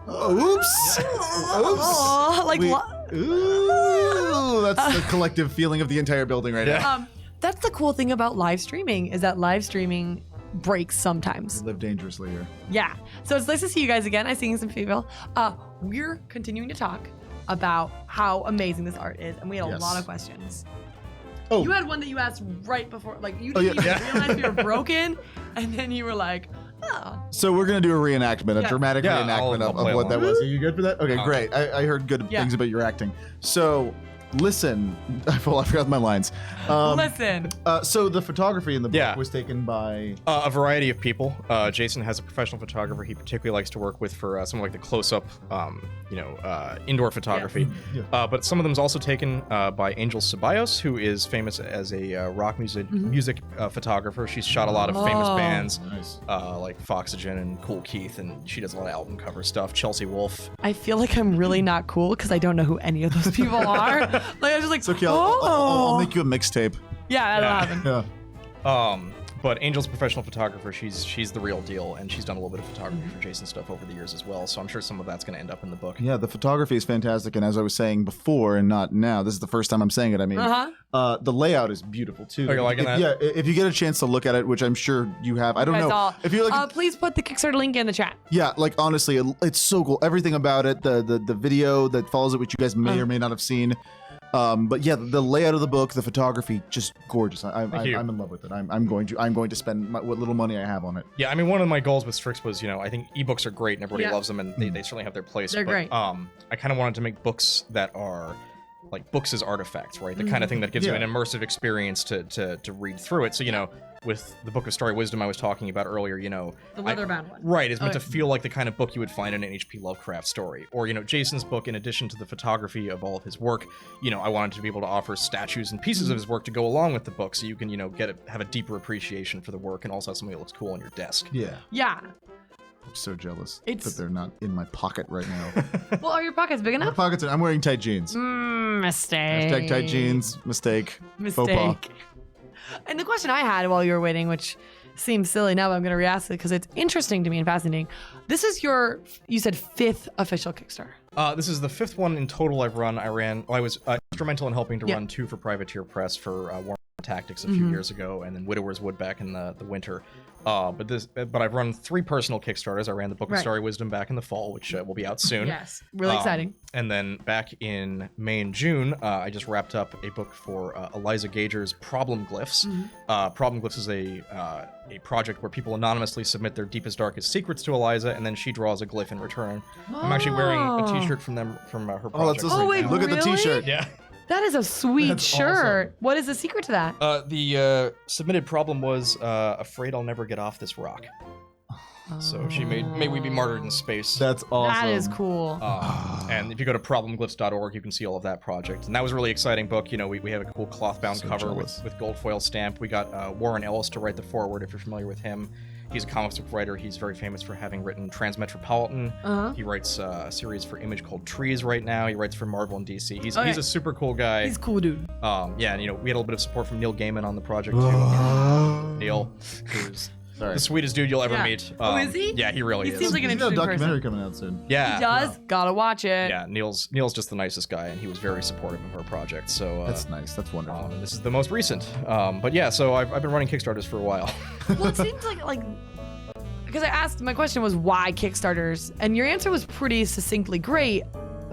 Oops. Oh, like Ooh, that's the collective feeling of the entire building right now. That's the cool thing about live streaming is that live streaming breaks sometimes. We live dangerously here. Yeah. So it's nice to see you guys again. I'm seeing some people. We're continuing to talk about how amazing this art is, and we had a lot of questions. Oh. You had one that you asked right before, like you didn't even realize we were broken, and then you were like, oh. So we're gonna do a reenactment, a dramatic reenactment I'll of play what that along. was. Are you good for that? Okay, great. I heard good things about your acting. So, listen, I forgot my lines. Listen. So the photography in the book was taken by a variety of people. Jason has a professional photographer he particularly likes to work with for some like the close-up, indoor photography. But some of them is also taken by Angel Ceballos, who is famous as a rock music photographer. She's shot a lot of famous bands, like Foxygen and Cool Keith, and she does a lot of album cover stuff. Chelsea Wolfe. I feel like I'm really not cool because I don't know who any of those people are. Like I was just like, it's okay, I'll make you a mixtape. Yeah, that'll happen. Yeah. But Angel's a professional photographer. She's the real deal, and she's done a little bit of photography for Jason stuff over the years as well. So I'm sure some of that's going to end up in the book. Yeah, the photography is fantastic, and as I was saying before, and not now, this is the first time I'm saying it. I mean, the layout is beautiful too. Oh, you're liking that? Yeah, if you get a chance to look at it, which I'm sure you have. I don't know if you like. Please put the Kickstarter link in the chat. Yeah, like honestly, it's so cool. Everything about it, the video that follows it, which you guys may or may not have seen. But yeah, the layout of the book, the photography, just gorgeous. I'm in love with it. I'm going to spend what little money I have on it. Yeah, I mean, one of my goals with Strix was, I think ebooks are great and everybody loves them, and they certainly have their place. They're great. I kind of wanted to make books that are like books as artifacts, right? The kind of thing that gives you an immersive experience to read through it. So, with the Book of Story Wisdom I was talking about earlier, the leather-bound one. Right, it's meant to feel like the kind of book you would find in an H.P. Lovecraft story. Or, Jason's book, in addition to the photography of all of his work, I wanted to be able to offer statues and pieces of his work to go along with the book, so you can, have a deeper appreciation for the work and also have something that looks cool on your desk. Yeah. Yeah. I'm so jealous that they're not in my pocket right now. Well, are your pockets big enough? My pockets I'm wearing tight jeans. Mistake. Hashtag tight jeans. Mistake. Faux pas. And the question I had while you were waiting, which seems silly now, but I'm going to re-ask it because it's interesting to me and fascinating. This is you said 5th official Kickstarter. This is the 5th one in total I've run. I was instrumental in helping to run 2 for Privateer Press for War Tactics a few years ago, and then Widower's Wood back in the winter. But I've run 3 personal Kickstarters. I ran the Book of Story Wisdom back in the fall, which will be out soon. Yes, really exciting. And then back in May and June, I just wrapped up a book for Eliza Gager's Problem Glyphs. Problem Glyphs is a project where people anonymously submit their deepest, darkest secrets to Eliza, and then she draws a glyph in return. I'm actually wearing a T-shirt from her project. Oh, that's awesome. Wait, look at the T-shirt. Yeah. That is a sweet shirt. Awesome. What is the secret to that? The submitted problem was afraid I'll never get off this rock. So she may we be martyred in space. That's awesome. That is cool. And if you go to problemglyphs.org, you can see all of that project. And that was a really exciting book. We have a cool cloth-bound cover with gold foil stamp. We got Warren Ellis to write the foreword, if you're familiar with him. He's a comics book writer. He's very famous for having written Transmetropolitan. He writes a series for Image called Trees right now. He writes for Marvel and DC. He's a super cool guy. He's a cool dude. And we had a little bit of support from Neil Gaiman on the project too. Neil, who's the sweetest dude you'll ever meet. Is he? Yeah, he really is. He seems like an He's got a interesting documentary person. coming out soon. Yeah. He does? Gotta watch it. Yeah, Neil's just the nicest guy, and he was very supportive of our project. So that's nice. That's wonderful. And this is the most recent. But yeah, so I've been running Kickstarters for a while. Well, it seems like because I asked, my question was why Kickstarters, and your answer was pretty succinctly great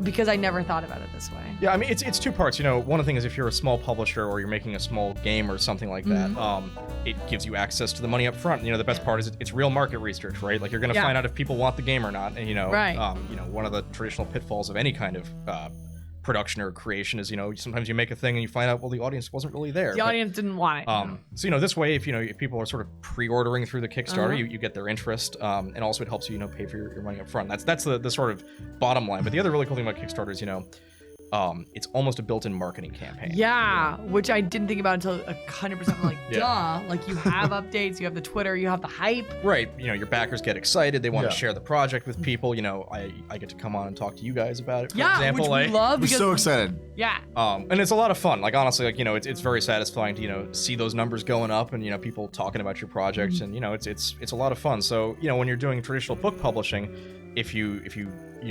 because I never thought about it this way. Yeah, I mean it's 2 parts. One of the things, if you're a small publisher or you're making a small game or something like that, it gives you access to the money up front. The best part is it's real market research, right? Like you're gonna find out if people want the game or not. And one of the traditional pitfalls of any kind of production or creation is, sometimes you make a thing and you find out, well, the audience wasn't really there. The audience didn't want it. So, this way, if people are sort of pre-ordering through the Kickstarter, you get their interest, and also it helps you, pay for your money up front. That's the sort of bottom line. But the other really cool thing about Kickstarter is, it's almost a built-in marketing campaign. Yeah, which I didn't think about until 100%. I'm like, duh. Like, you have updates, you have the Twitter, you have the hype. Right. Your backers get excited. They want to share the project with people. I get to come on and talk to you guys about it, for example. Which we love. We're so excited. Yeah. And it's a lot of fun. Like, honestly, it's very satisfying to, see those numbers going up and, people talking about your project. And, it's a lot of fun. So, when you're doing traditional book publishing, if you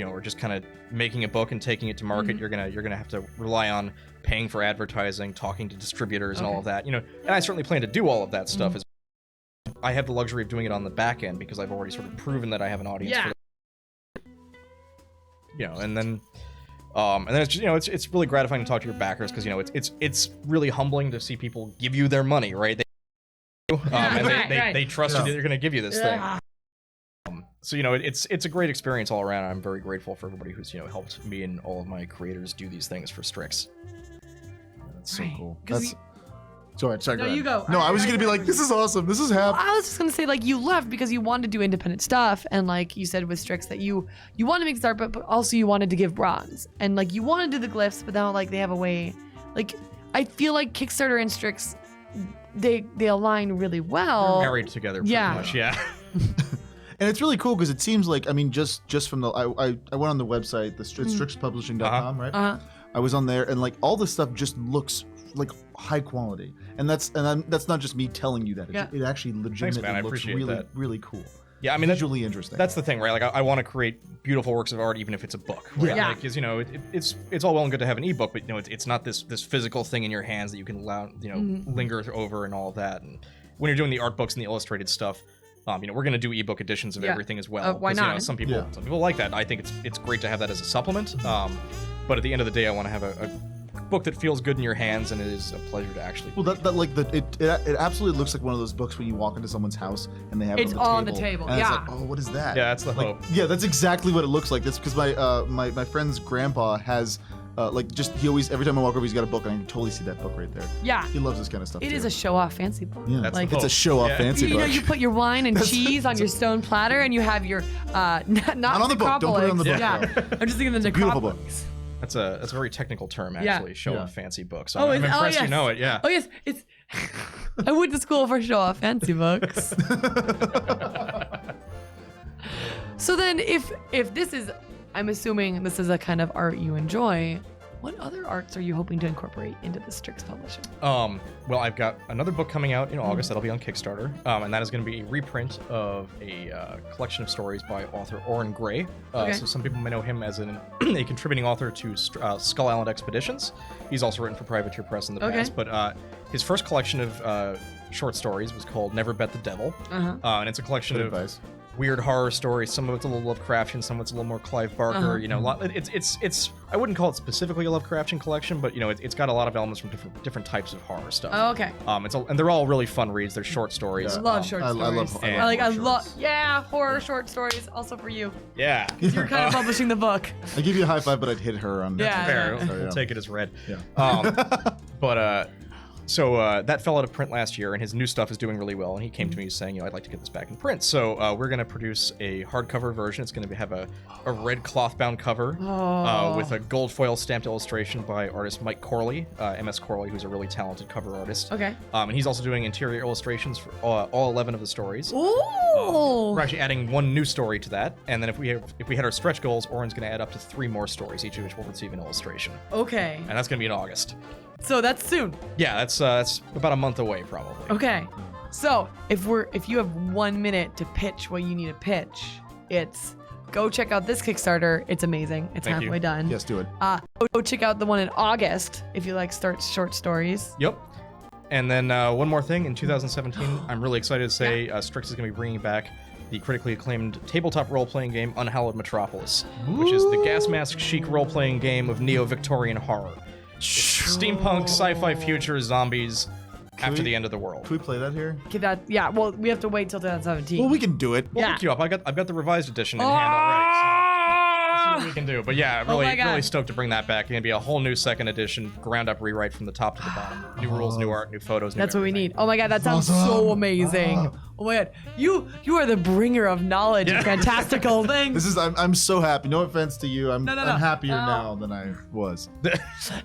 are just kind of making a book and taking it to market, you're gonna have to rely on paying for advertising, talking to distributors, and all of that. And I certainly plan to do all of that stuff. I have the luxury of doing it on the back end because I've already sort of proven that I have an audience. For and then it's just, it's really gratifying to talk to your backers because it's really humbling to see people give you their money, right? They trust you that they're going to give you this thing. So it's a great experience all around. I'm very grateful for everybody who's helped me and all of my creators do these things for Strix. That's so cool. Sorry, no, you go. No, I was gonna be like, this is awesome. This is happening. I was just gonna say, like, you left because you wanted to do independent stuff, and like you said with Strix that you wanted to make art, but also you wanted to give bronze, and like you want to do the glyphs, but now like they have a way, like I feel like Kickstarter and Strix, they align really well. They're married together pretty much, yeah. And it's really cool because it seems like, I mean, just from the I went on the website, the strixpublishing.com, right? I was on there, and like all this stuff just looks like high quality, and that's not just me telling you that. It actually legitimately looks really cool. Yeah, I mean, visually interesting. That's the thing, right? Like I want to create beautiful works of art, even if it's a book. Right? Yeah. Because it's all well and good to have an ebook, but it's not this physical thing in your hands that you can linger over and all of that. And when you're doing the art books and the illustrated stuff, we're going to do ebook editions of everything as well. Why not? Some people like that. I think it's great to have that as a supplement. But at the end of the day, I want to have a book that feels good in your hands and it is a pleasure to actually. Well, it absolutely looks like one of those books when you walk into someone's house and they have it's it on the table. And it's like, oh, what is that? Yeah, that's the hope. Yeah, that's exactly what it looks like. That's because my friend's grandpa has. He always, every time I walk over, he's got a book, and I can totally see that book right there. Yeah. He loves this kind of stuff. It is a show-off fancy book. Yeah, like, it's a show-off fancy book. You put your wine and cheese on your stone platter, and you have your not on the book. Don't put it on the book. Yeah, I'm just thinking of the beautiful book. That's a very technical term, actually. Show-off fancy books. I'm impressed yes. you know it. Yeah. Oh yes, it's. I went to school for show-off fancy books. So then, if this is, I'm assuming this is a kind of art you enjoy. What other arts are you hoping to incorporate into the Strix publishing? Well, I've got another book coming out in August that'll be on Kickstarter, and that is going to be a reprint of a collection of stories by author Oren Gray. So some people may know him as a contributing author to Skull Island Expeditions. He's also written for Privateer Press in the past, but his first collection of short stories was called Never Bet the Devil, and it's a collection of weird horror stories. Some of it's a little Lovecraftian, some of it's a little more Clive Barker. It's I wouldn't call it specifically a Lovecraftian collection, but it's got a lot of elements from different types of horror stuff. Oh, okay. And they're all really fun reads. They're short stories. I love short stories. I love horror short stories. Also for you. Yeah. You're kind of publishing the book. I give you a high five, but I'd hit her on that. Yeah. Fair. We'll take it as read. Yeah. So that fell out of print last year, and his new stuff is doing really well. And he came to me saying, I'd like to get this back in print. So we're going to produce a hardcover version. It's going to have a red cloth-bound cover with a gold foil stamped illustration by artist Mike Corley, MS Corley, who's a really talented cover artist. Okay. And he's also doing interior illustrations for all 11 of the stories. Ooh. We're actually adding one new story to that, and then if we had our stretch goals, Oren's going to add up to 3 more stories, each of which will receive an illustration. Okay. And that's going to be in August. So that's soon. Yeah, that's about a month away, probably. Okay. So if you have 1 minute to pitch what you need to pitch, it's go check out this Kickstarter. It's amazing. It's halfway done. Yes, do it. Go check out the one in August if you like short stories. Yep. And then one more thing, in 2017, I'm really excited to say Strix is going to be bringing back the critically acclaimed tabletop role-playing game Unhallowed Metropolis, which is the gas mask chic role-playing game of neo-Victorian horror. Steampunk, sci-fi future, zombies after the end of the world. Can we play that here? Well, we have to wait till 2017. Well, we can do it. We'll pick you up. I've got the revised edition in hand already. So let's see what we can do. But yeah, really stoked to bring that back. It's gonna be a whole new second edition, ground up rewrite from the top to the bottom. New rules, new art, new photos. That's what we need. Oh my god, that sounds so amazing. Oh my god, you are the bringer of knowledge and fantastical things. I'm so happy. No offense to you. I'm happier now than I was.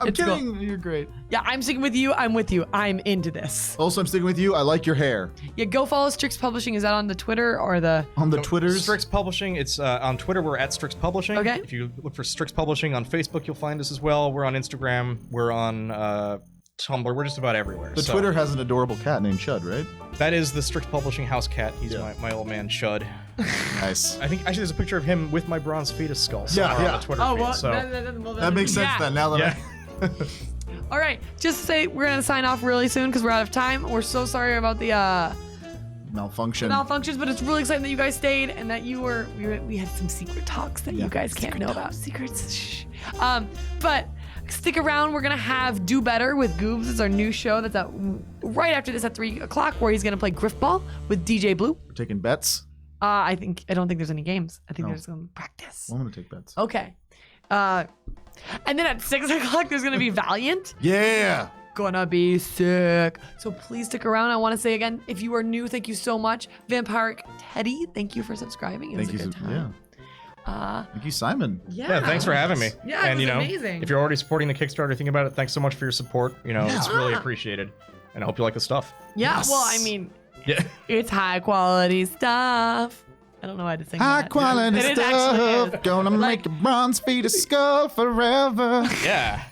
I'm kidding. Cool. You're great. Yeah, I'm sticking with you. I'm with you. I'm into this. Also, I'm sticking with you. I like your hair. Yeah, go follow Strix Publishing. Is that on the Twitter or the? On the Twitters. Strix Publishing. It's on Twitter. We're at Strix Publishing. Okay. If you look for Strix Publishing on Facebook, you'll find us as well. We're on Instagram. We're on Tumblr. We're just about everywhere. The so Twitter has an adorable cat named Chud, right? that is the Strix Publishing house cat. He's my old man Chud. Nice. I think actually there's a picture of him with my bronze fetus skull somewhere Yeah, yeah. on the Twitter Oh, feed. well, So That makes sense then. Now that All right, just to say we're gonna sign off really soon because we're out of time. We're so sorry about the malfunction. malfunctions, but it's really exciting that you guys stayed and that we had some secret talks that you guys can't know about. Secrets. Shh. But stick around. We're gonna have Do Better with Goobs. It's our new show that's out right after this at 3 o'clock, where he's gonna play Griffball with DJ Blue. We're taking bets. I don't think there's any games. I think they're just gonna practice. Well, I'm gonna take bets. Okay. And then at 6 o'clock, there's gonna be Valiant. Yeah. Gonna be sick. So please stick around. I want to say again, if you are new, thank you so much. Vampire Teddy, thank you for subscribing. It was a good time. Thank you, Simon. yeah, thanks for having me. Yeah, and it was you know, amazing. if you're already supporting the Kickstarter, think about it. Thanks so much for your support. You know, it's really appreciated. And I hope you like the stuff. Yeah, Yes. well, I mean, Yeah. it's high quality stuff. I don't know why to sing High that. quality It actually stuff. is. Gonna make a bronze fetus skull forever. Yeah.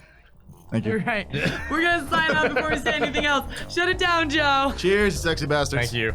Thank you. You're right. We're gonna sign off before we say anything else. Shut it down, Joe. Cheers, sexy bastards. Thank you.